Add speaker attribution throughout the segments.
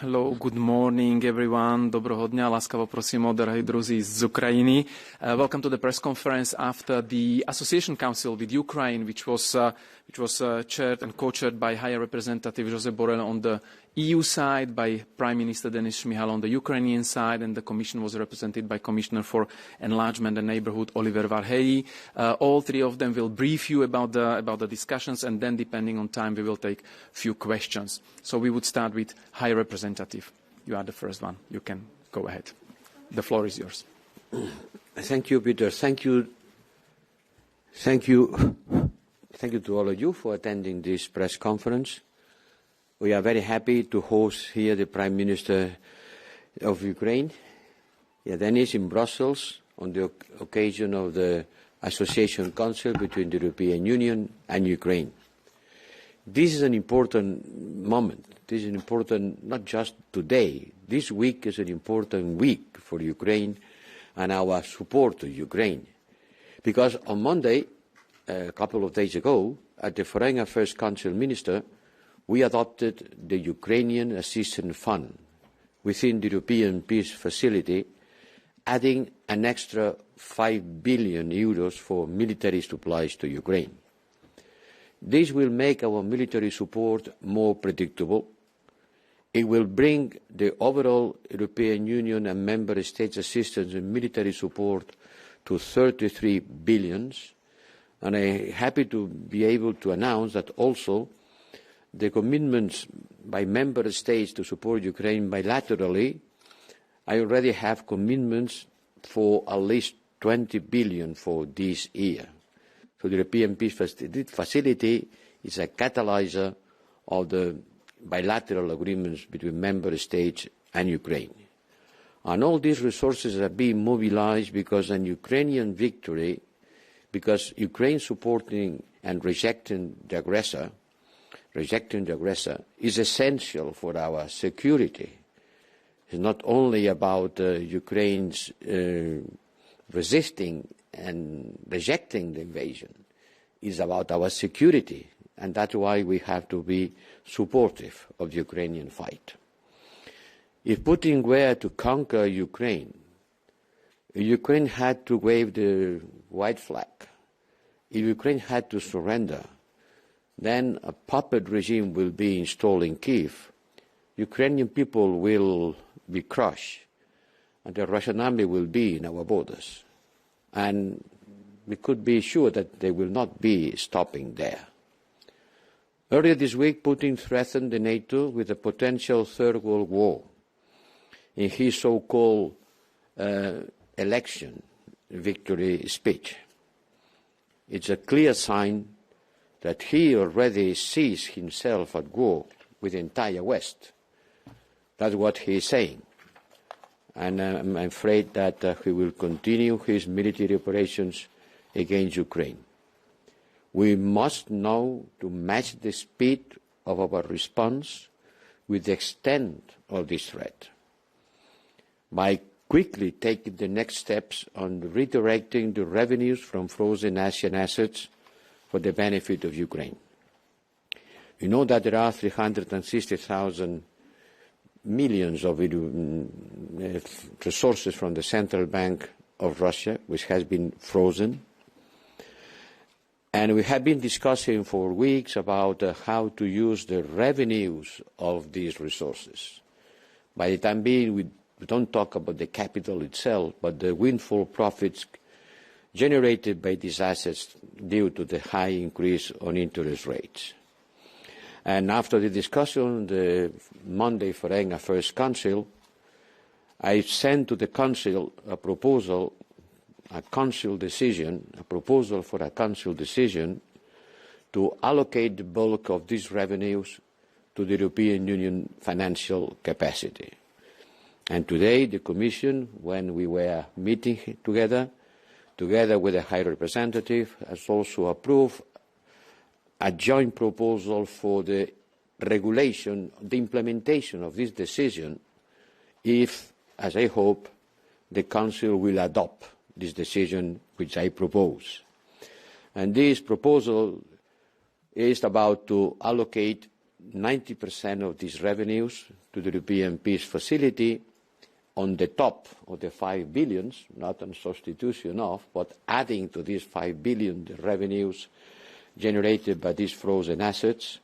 Speaker 1: Hello, good morning everyone. Dobroho dňa, láskavo prosím o drahí druzi z Ukrajiny. Welcome to the press conference after the Association Council with Ukraine, which was chaired and co-chaired by High Representative Josep Borrell on the EU side, by Prime Minister Denis Shmyhal on the Ukrainian side, and the Commission was represented by Commissioner for Enlargement and Neighbourhood Oliver Varhelyi. All three of them will brief you about the discussions, and then, depending on time, we will take a few questions. So we would start with High Representative. You are the first one. You can go ahead. The floor is yours.
Speaker 2: Thank you, Peter. Thank you to all of you for attending this press conference. We are very happy to host here the Prime Minister of Ukraine, Denis, in Brussels on the occasion of the Association Council between the European Union and Ukraine. This is an important moment. This is important not just today. This week is an important week for Ukraine and our support to Ukraine. Because on Monday, a couple of days ago, at the Foreign Affairs Council Minister, we adopted the Ukrainian Assistance Fund within the European Peace Facility, adding an extra 5 billion euros for military supplies to Ukraine. This will make our military support more predictable. It will bring the overall European Union and Member States assistance and military support to 33 billion. And I'm happy to be able to announce that also the commitments by Member States to support Ukraine bilaterally, I already have commitments for at least 20 billion for this year. So the European Peace Facility is a catalyzer of the bilateral agreements between Member States and Ukraine. And all these resources are being mobilized because an Ukrainian victory, because Ukraine supporting and rejecting the aggressor is essential for our security. It's not only about Ukraine's resisting and rejecting the invasion. It's about our security, and that's why we have to be supportive of the Ukrainian fight. If Putin were to conquer Ukraine, Ukraine had to wave the white flag. If Ukraine had to surrender, then a puppet regime will be installed in Kiev. Ukrainian people will be crushed, and the Russian army will be in our borders. And we could be sure that they will not be stopping there. Earlier this week, Putin threatened the NATO with a potential third world war in his so-called election victory speech. It's a clear sign that he already sees himself at war with the entire West. That's what he is saying. And I'm afraid that he will continue his military operations against Ukraine. We must know to match the speed of our response with the extent of this threat by quickly taking the next steps on redirecting the revenues from frozen Asian assets for the benefit of Ukraine. You know that there are 360,000 millions of resources from the Central Bank of Russia, which has been frozen. And we have been discussing for weeks about how to use the revenues of these resources. By the time being, we don't talk about the capital itself, but the windfall profits generated by these assets due to the high increase on interest rates. And after the discussion, the Monday Foreign Affairs Council, I sent to the Council a proposal, a proposal for a Council decision to allocate the bulk of these revenues to the European Union financial capacity. And today, the Commission, when we were meeting together with the High Representative, has also approved a joint proposal for the regulation, the implementation of this decision, if, as I hope, the Council will adopt this decision which I propose. And this proposal is about to allocate 90% of these revenues to the European Peace Facility on the top of the 5 billion, not in substitution of, but adding to these 5 billion the revenues generated by these frozen assets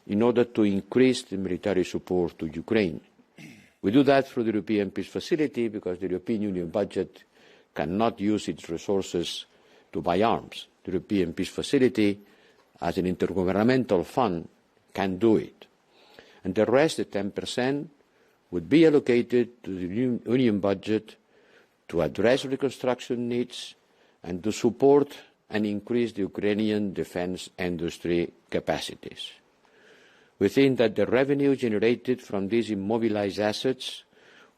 Speaker 2: in order to increase the military support to Ukraine. We do that through the European Peace Facility because the European Union budget cannot use its resources to buy arms. The European Peace Facility, as an intergovernmental fund, can do it. And the rest, the 10%, would be allocated to the Union budget to address reconstruction needs and to support and increase the Ukrainian defense industry capacities. We think that the revenue generated from these immobilized assets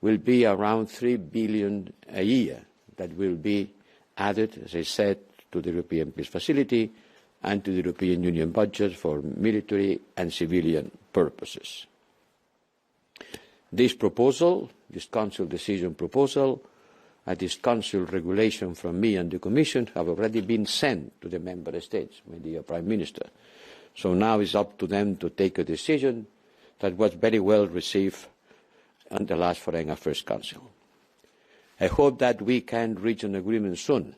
Speaker 2: will be around 3 billion a year that will be added, as I said, to the European Peace Facility and to the European Union budget for military and civilian purposes. This proposal, this Council decision proposal, and this Council regulation from me and the Commission have already been sent to the Member States, my dear Prime Minister. So now it's up to them to take a decision that was very well received on the last Foreign Affairs Council. I hope that we can reach an agreement soon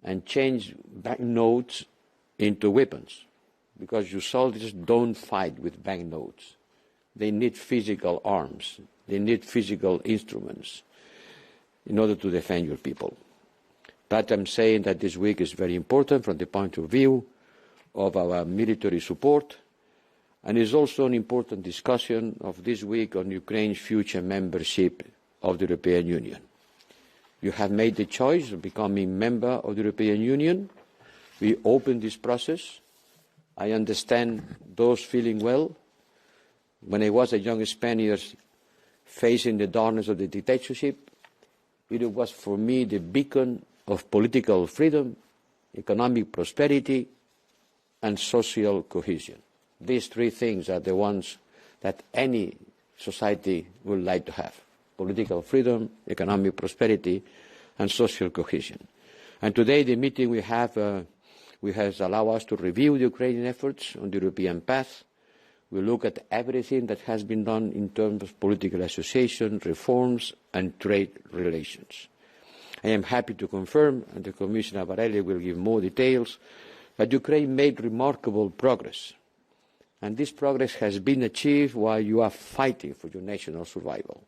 Speaker 2: and change banknotes into weapons, because your soldiers don't fight with banknotes. They need physical arms. They need physical instruments in order to defend your people. But I'm saying that this week is very important from the point of view of our military support, and is also an important discussion of this week on Ukraine's future membership of the European Union. You have made the choice of becoming a member of the European Union. We opened this process. I understand those feeling well. When I was a young Spaniard facing the darkness of the dictatorship, it was for me the beacon of political freedom, economic prosperity, and social cohesion. These three things are the ones that any society would like to have: political freedom, economic prosperity, and social cohesion. And today the meeting we have has allowed us to review the Ukrainian efforts on the European path. We look at everything that has been done in terms of political association, reforms, and trade relations. I am happy to confirm, and the Commissioner Borrell will give more details, that Ukraine made remarkable progress. And this progress has been achieved while you are fighting for your national survival.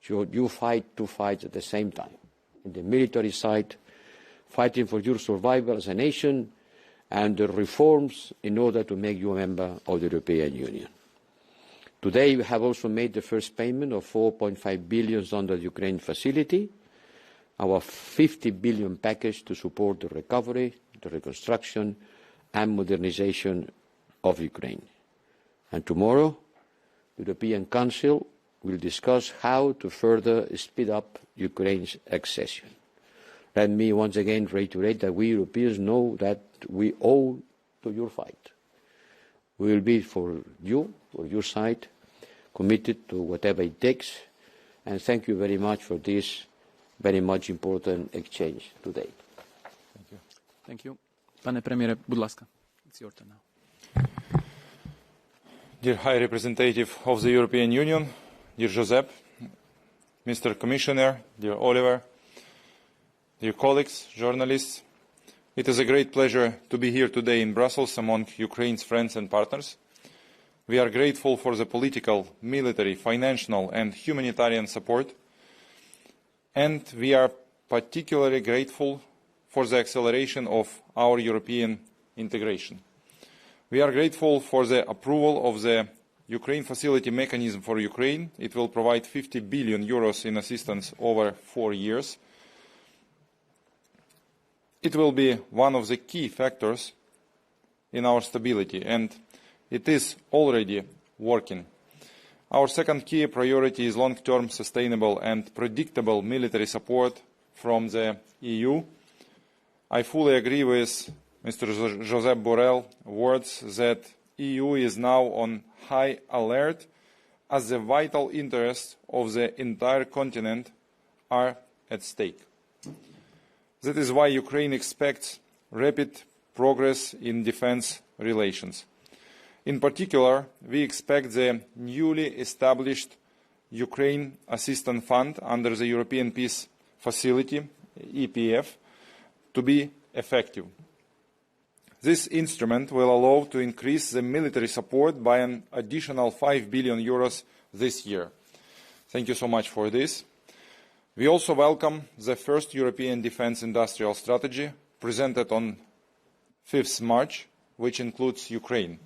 Speaker 2: So you fight two fights at the same time. In the military side, fighting for your survival as a nation, and the reforms in order to make you a member of the European Union. Today we have also made the first payment of 4.5 billion under the Ukraine facility, our 50 billion package to support the recovery, the reconstruction and modernization of Ukraine. And tomorrow, the European Council will discuss how to further speed up Ukraine's accession. Let me once again reiterate that we Europeans know that we owe to your fight. We will be for your side, committed to whatever it takes, and thank you very much for this very much important exchange today.
Speaker 1: Thank you. Thank you. Pane premiére, будь ласка. It's your turn now.
Speaker 3: Dear High Representative of the European Union, dear Josep, Mr. Commissioner, dear Oliver, dear colleagues, journalists, it is a great pleasure to be here today in Brussels among Ukraine's friends and partners. We are grateful for the political, military, financial and humanitarian support, and we are particularly grateful for the acceleration of our European integration. We are grateful for the approval of the Ukraine Facility Mechanism for Ukraine. It will provide 50 billion euros in assistance over 4 years. It will be one of the key factors in our stability, and it is already working. Our second key priority is long-term, sustainable and predictable military support from the EU. I fully agree with Mr. Josep Borrell's words that EU is now on high alert as the vital interests of the entire continent are at stake. That is why Ukraine expects rapid progress in defense relations. In particular, we expect the newly established Ukraine Assistance Fund under the European Peace Facility, EPF, to be effective. This instrument will allow to increase the military support by an additional €5 billion this year. Thank you so much for this. We also welcome the first European Defence Industrial Strategy presented on 5th March, which includes Ukraine.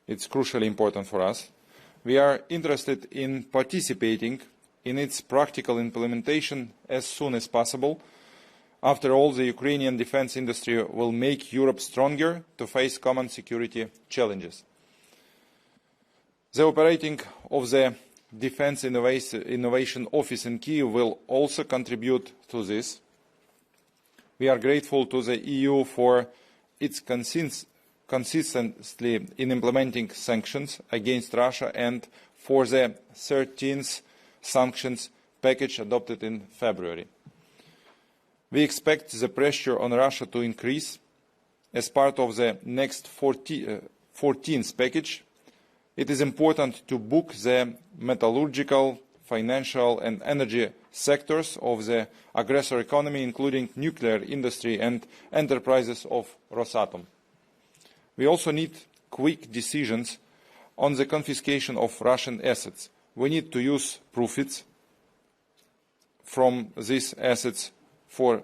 Speaker 3: It's crucially important for us. We are interested in participating in its practical implementation as soon as possible. After all, the Ukrainian defence industry will make Europe stronger to face common security challenges. The operating of the Defence Innovation Office in Kyiv will also contribute to this. We are grateful to the EU for its consistency in implementing sanctions against Russia and for the 13th sanctions package adopted in February. We expect the pressure on Russia to increase as part of the next 14th package. It is important to book the metallurgical, financial and energy sectors of the aggressor economy, including nuclear industry and enterprises of Rosatom. We also need quick decisions on the confiscation of Russian assets. We need to use profits from these assets for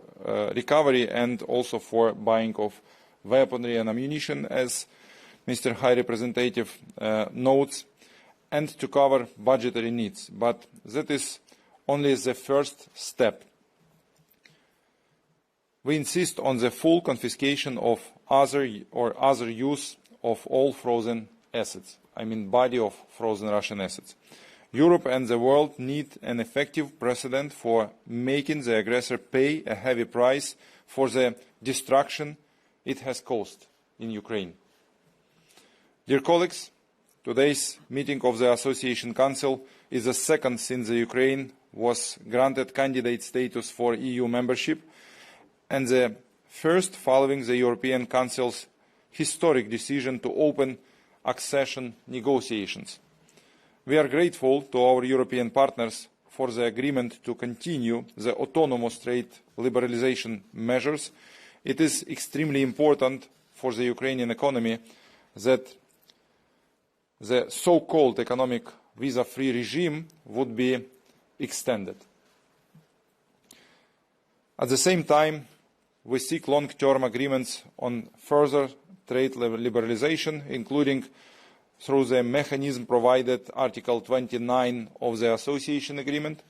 Speaker 3: recovery and also for buying of weaponry and ammunition, as Mr. High Representative notes, and to cover budgetary needs. But that is only the first step. We insist on the full confiscation of other use of all frozen assets. I mean body of frozen Russian assets. Europe and the world need an effective precedent for making the aggressor pay a heavy price for the destruction it has caused in Ukraine. Dear colleagues, today's meeting of the Association Council is the second since the Ukraine was granted candidate status for EU membership and the first following the European Council's historic decision to open accession negotiations. We are grateful to our European partners for the agreement to continue the autonomous trade liberalisation measures. It is extremely important for the Ukrainian economy that the so-called economic visa-free regime would be extended. At the same time, we seek long-term agreements on further trade liberalisation, including through the mechanism provided Article 29 of the Association Agreement.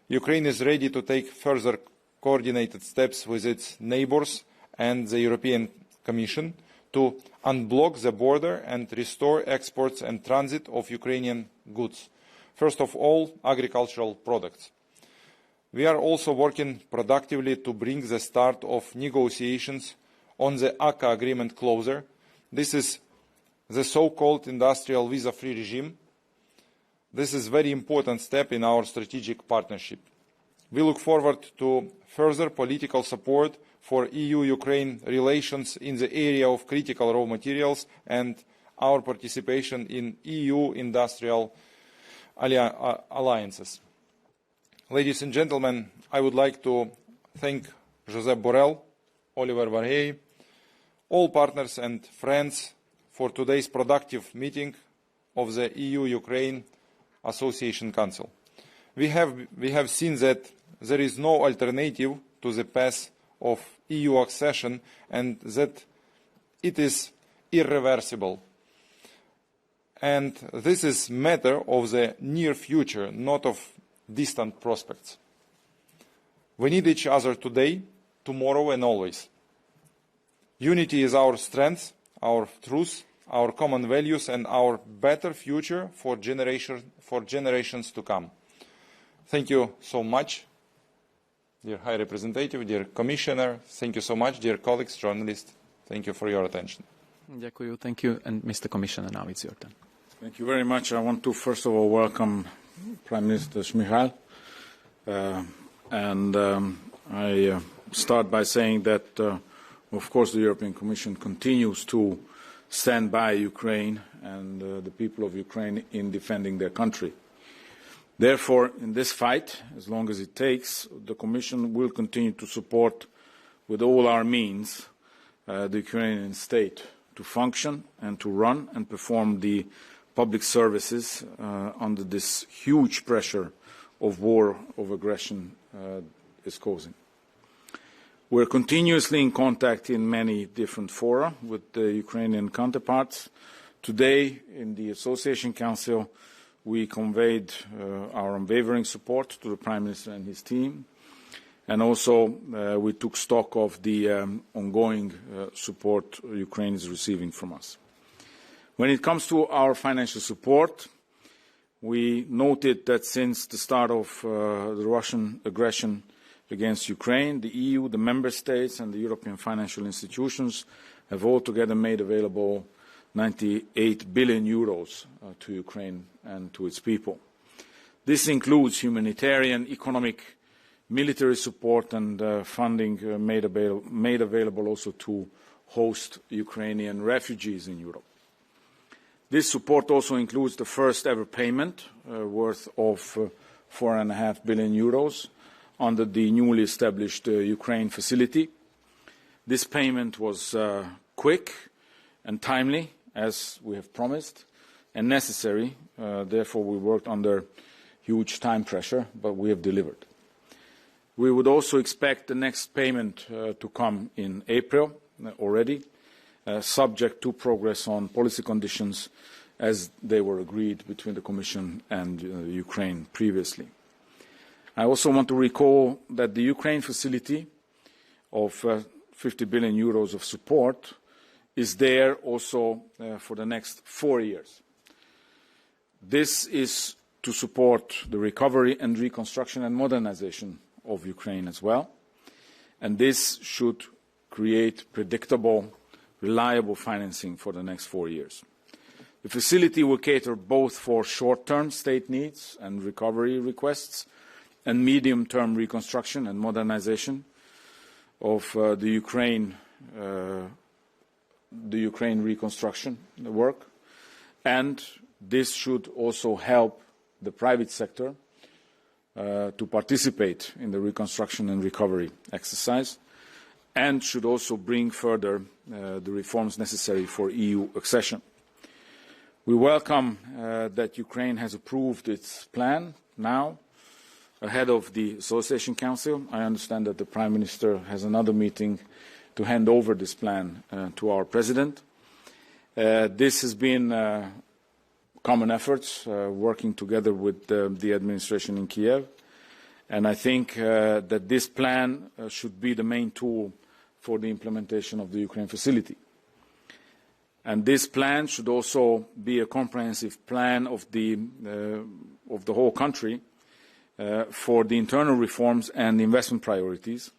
Speaker 3: Ukraine is ready to take further coordinated steps with its neighbours and the European Commission to unblock the border and restore exports and transit of Ukrainian goods. First of all, agricultural products. We are also working productively to bring the start of negotiations on the ACA agreement closer. This is the so-called industrial visa-free regime. This is a very important step in our strategic partnership. We look forward to further political support for EU-Ukraine relations in the area of critical raw materials and our participation in EU industrial alliances. Ladies and gentlemen, I would like to thank Josep Borrell, Oliver Varhey, all partners and friends for today's productive meeting of the EU-Ukraine Association Council. We have seen that there is no alternative to the path of EU accession and that it is irreversible. And this is a matter of the near future, not of distant prospects. We need each other today, tomorrow and always. Unity is our strength, our truth, our common values and our better future for generations to come. Thank you so much, dear High Representative, dear Commissioner. Thank you so much, dear colleagues, journalists. Thank you for your attention.
Speaker 1: Ďakujem, thank you. And Mr. Commissioner, now it's your turn.
Speaker 4: Thank you very much. I want to first of all welcome Prime Minister Shmyhal. I start by saying that, of course, the European Commission continues to stand by Ukraine and the people of Ukraine in defending their country. Therefore, in this fight, as long as it takes, the Commission will continue to support with all our means the Ukrainian state to function and to run and perform the public services under this huge pressure of war, of aggression is causing. We're continuously in contact in many different fora with the Ukrainian counterparts. Today, in the Association Council, we conveyed our unwavering support to the Prime Minister and his team, and also we took stock of the ongoing support Ukraine is receiving from us. When it comes to our financial support, we noted that since the start of the Russian aggression against Ukraine, the EU, the Member States and the European financial institutions have altogether made available 98 billion euros to Ukraine and to its people. This includes humanitarian, economic, military support and funding made available also to host Ukrainian refugees in Europe. This support also includes the first ever payment worth of 4.5 billion euros under the newly established Ukraine facility. This payment was quick and timely, as we have promised, and necessary. Therefore, we worked under huge time pressure, but we have delivered. We would also expect the next payment to come in April already, subject to progress on policy conditions as they were agreed between the Commission and Ukraine previously. I also want to recall that the Ukraine facility of 50 billion euros of support is there also for the next 4 years. This is to support the recovery and reconstruction and modernization of Ukraine as well, and this should create predictable, reliable financing for the next 4 years. The facility will cater both for short-term state needs and recovery requests and medium-term reconstruction and modernization of the Ukraine reconstruction work, and this should also help the private sector to participate in the reconstruction and recovery exercise, and should also bring further the reforms necessary for EU accession. We welcome that Ukraine has approved its plan now, ahead of the Association Council. I understand that the Prime Minister has another meeting to hand over this plan to our President. This has been common efforts, working together with the administration in Kiev, and I think that this plan should be the main tool for the implementation of the Ukraine facility. And this plan should also be a comprehensive plan of the whole country for the internal reforms and investment priorities,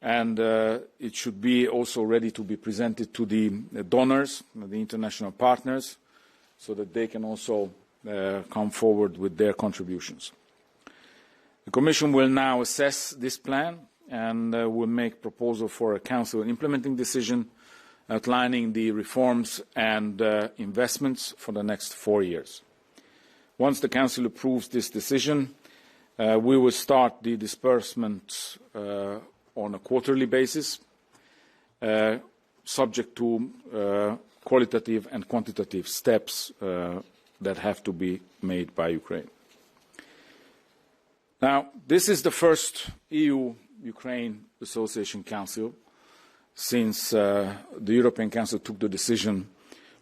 Speaker 4: and it should be also ready to be presented to the donors, the international partners, so that they can also come forward with their contributions. The Commission will now assess this plan and will make proposal for a Council implementing decision outlining the reforms and investments for the next 4 years. Once the Council approves this decision, we will start the disbursements on a quarterly basis, subject to qualitative and quantitative steps that have to be made by Ukraine. Now, this is the first EU-Ukraine Association Council since the European Council took the decision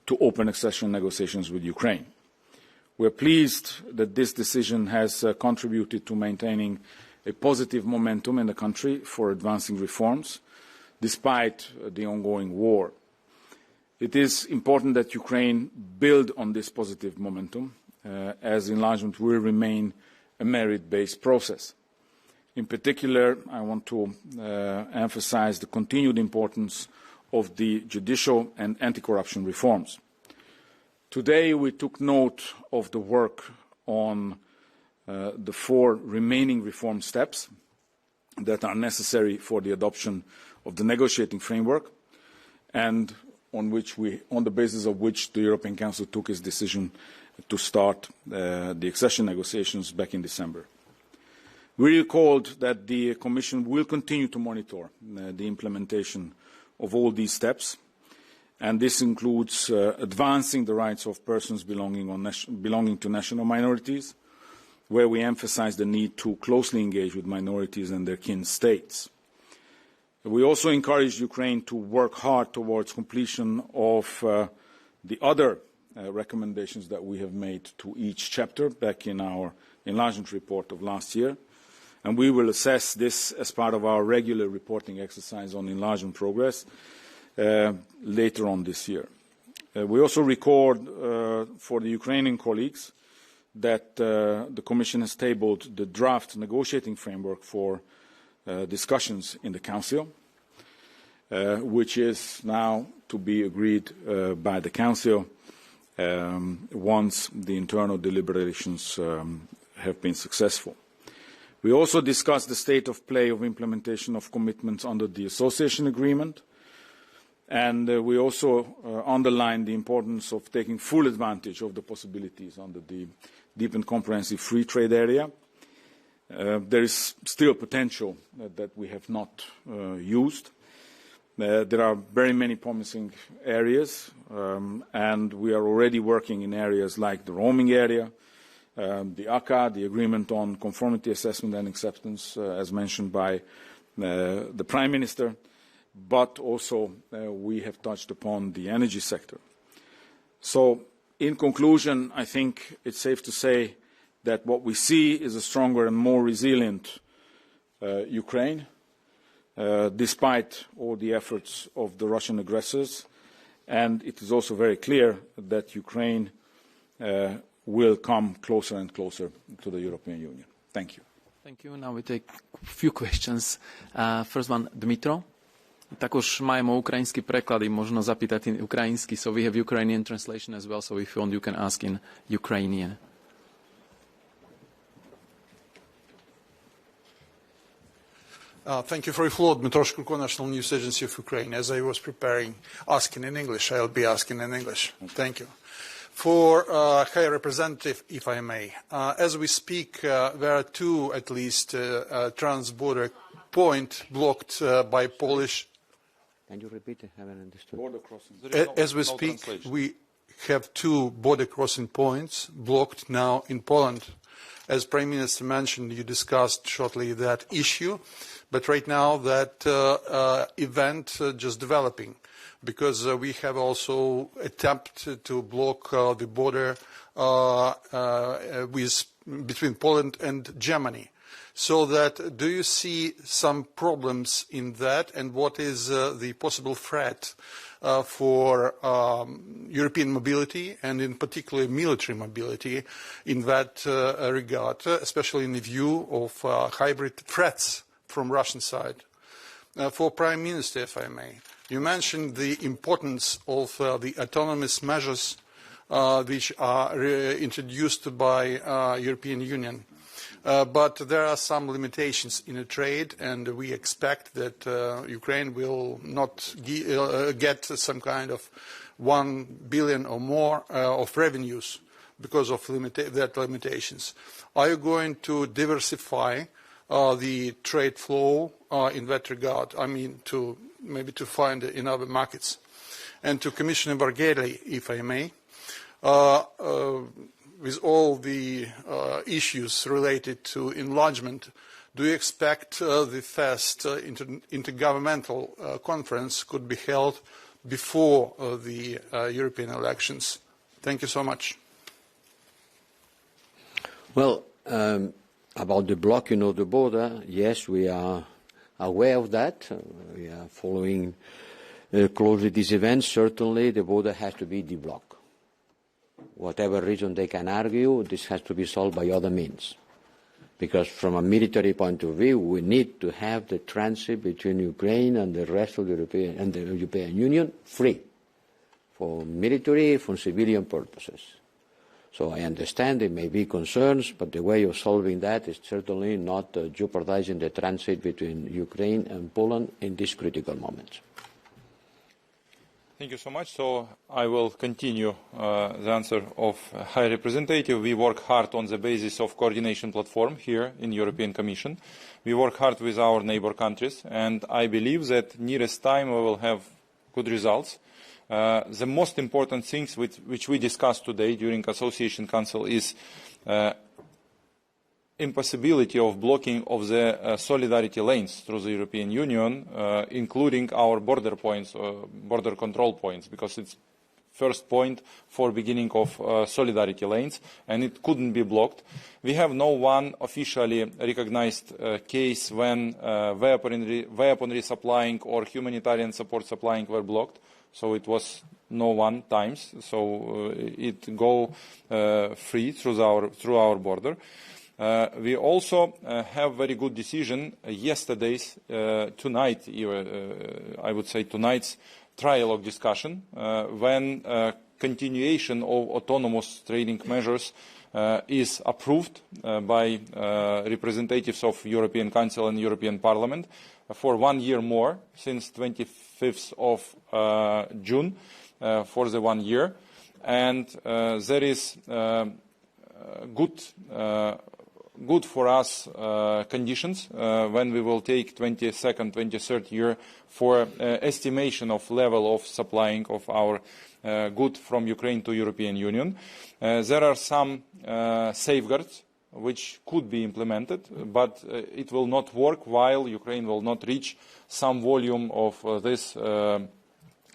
Speaker 4: to open accession negotiations with Ukraine. We are pleased that this decision has contributed to maintaining a positive momentum in the country for advancing reforms, despite the ongoing war. It is important that Ukraine build on this positive momentum, as enlargement will remain a merit-based process. In particular, I want to emphasize the continued importance of the judicial and anti-corruption reforms. Today, we took note of the work on the 4 remaining reform steps that are necessary for the adoption of the negotiating framework, and on the basis of which the European Council took its decision to start the accession negotiations back in December. We recalled that the Commission will continue to monitor the implementation of all these steps, and this includes advancing the rights of persons belonging to national minorities, where we emphasize the need to closely engage with minorities and their kin states. We also encourage Ukraine to work hard towards completion of the other recommendations that we have made to each chapter back in our enlargement report of last year, and we will assess this as part of our regular reporting exercise on enlargement progress later on this year. We also record for the Ukrainian colleagues that the Commission has tabled the draft negotiating framework for discussions in the Council, which is now to be agreed by the Council once the internal deliberations have been successful. We also discussed the state of play of implementation of commitments under the Association Agreement, and we also underlined the importance of taking full advantage of the possibilities under the Deep and Comprehensive Free Trade Area. There is still potential that we have not used. There are very many promising areas, and we are already working in areas like the roaming area, the ACA, the Agreement on Conformity Assessment and Acceptance, as mentioned by the Prime Minister, but also we have touched upon the energy sector. So, in conclusion, I think it's safe to say that what we see is a stronger and more resilient Ukraine, despite all the efforts of the Russian aggressors, and it is also very clear that Ukraine will come closer and closer to the European Union. Thank you.
Speaker 1: Thank you. Now we take a few questions. First one, Dmitro. Також маємо українські переклади, можна запитати українські, so we have Ukrainian translation as well, so if you want you can ask in Ukrainian.
Speaker 5: Thank you for your floor, Dmitro Shkurko, National News Agency of Ukraine. As I was preparing, asking in English, I'll be asking in English. Thank you. For High Representative, if I may, as we speak, there are two, at least, trans-border points blocked by Polish.
Speaker 2: Can you repeat? I haven't understood.
Speaker 4: Border crossing.
Speaker 5: As we speak, we have two border crossing points blocked now in Poland. As Prime Minister mentioned, you discussed shortly that issue, but right now that event just developing, because we have also attempted to block the border between Poland and Germany. So that, do you see some problems in that, and what is the possible threat for European mobility, and in particular military mobility in that regard, especially in the view of hybrid threats from Russian side? For Prime Minister, if I may, you mentioned the importance of the autonomous measures which are introduced by European Union. But there are some limitations in the trade, and we expect that Ukraine will not get some kind of 1 billion or more of revenues because of that limitations. Are you going to diversify the trade flow in that regard? I mean, maybe to find in other markets. And to Commissioner Borrell, if I may, with all the issues related to enlargement, do you expect the first intergovernmental conference could be held before the European elections? Thank you so much.
Speaker 2: Well, about the blocking of the border, yes, we are aware of that. We are following closely these events. Certainly, the border has to be deblocked. Whatever reason they can argue, this has to be solved by other means. Because from a military point of view, we need to have the transit between Ukraine and the rest of the European Union free, for military, for civilian purposes. So I understand there may be concerns, but the way of solving that is certainly not jeopardizing the transit between Ukraine and Poland in these critical moments.
Speaker 3: Thank you so much. So I will continue the answer of High Representative. We work hard on the basis of coordination platform here in European Commission. We work hard with our neighbor countries, and I believe that nearest time we will have good results. The most important things which we discussed today during Association Council is impossibility of blocking of the solidarity lanes through the European Union, including our border points, border control points, because it's first point for beginning of solidarity lanes, and it couldn't be blocked. We have no one officially recognized case when weaponry supplying or humanitarian support supplying were blocked, so it was no one times, so it go free through our border. We also have very good decision yesterday's, tonight, I would say tonight's trialogue discussion, when continuation of autonomous trading measures is approved by representatives of European Council and European Parliament for 1 year more, since 25th of June, for the 1 year. And there is good for us conditions when we will take 22nd, 23rd year for estimation of level of supplying of our good from Ukraine to European Union. There are some safeguards which could be implemented, but it will not work while Ukraine will not reach some volume of this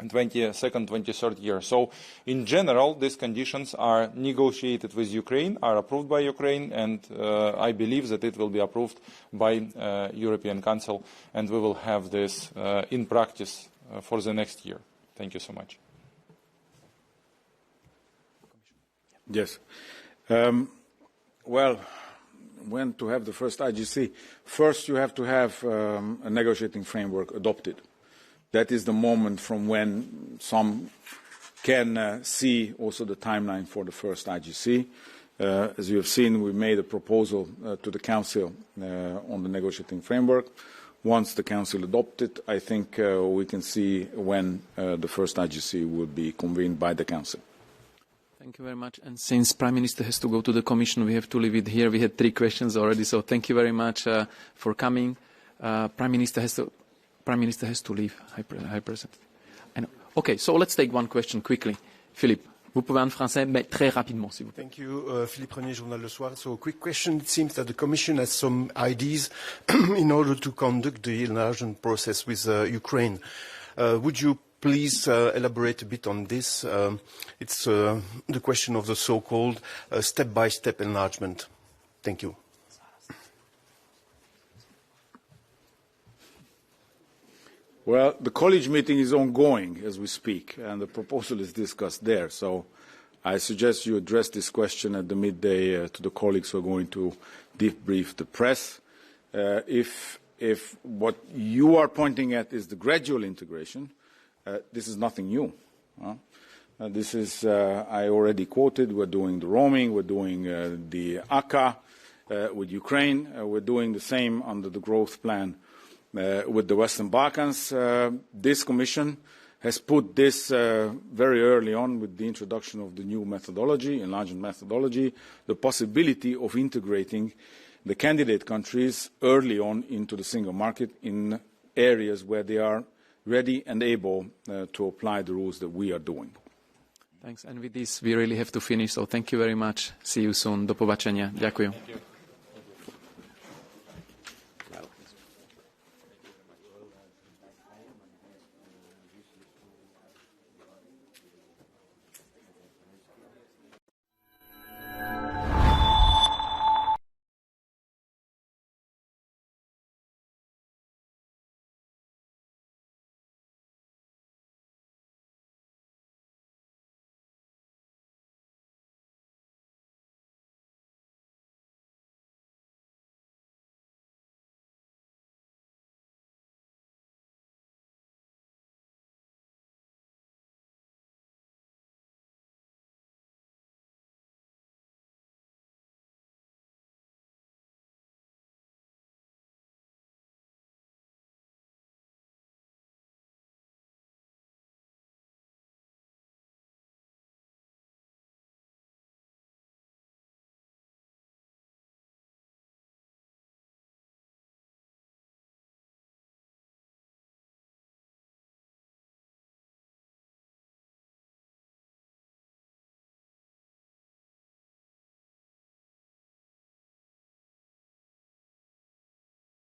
Speaker 3: 22nd, 23rd year. So in general, these conditions are negotiated with Ukraine, are approved by Ukraine, and I believe that it will be approved by European Council, and we will have this in practice for the next year. Thank you so much.
Speaker 4: Yes. Well, when to have the first IGC? First, you have to have a negotiating framework adopted. That is the moment from when some can see also the timeline for the first IGC. As you have seen, we made a proposal to the Council on the negotiating framework. Once the Council adopted, I think we can see when the first IGC will be convened by the Council.
Speaker 1: Thank you very much. And since Prime Minister has to go to the Commission, we have to leave it here. We had 3 questions already, so thank you very much for coming. Prime Minister has to leave. High President. I know. Okay, so let's take one question quickly. Philippe, vous pouvez en français, mais très rapidement, s'il vous plaît.
Speaker 6: Thank you, Philippe Renier, Journal Le Soir. So, a quick question. It seems that the Commission has some ideas in order to conduct the enlargement process with Ukraine. Would you please elaborate a bit on this? It's the question of the so-called step-by-step enlargement. Thank you.
Speaker 4: Well, the college meeting is ongoing as we speak, and the proposal is discussed there. So I suggest you address this question at the midday to the colleagues who are going to debrief the press. If what you are pointing at is the gradual integration, this is nothing new. This is, I already quoted, we're doing the roaming, we're doing the ACA with Ukraine, we're doing the same under the growth plan with the Western Balkans. This Commission has put this very early on with the introduction of the new methodology, enlargement methodology, the possibility of integrating the candidate countries early on into the single market in areas where they are ready and able to apply the rules that we are doing.
Speaker 1: Thanks. And with this, we really have to finish. So thank you very much. See you soon. Do pobačenia. Ďakujem.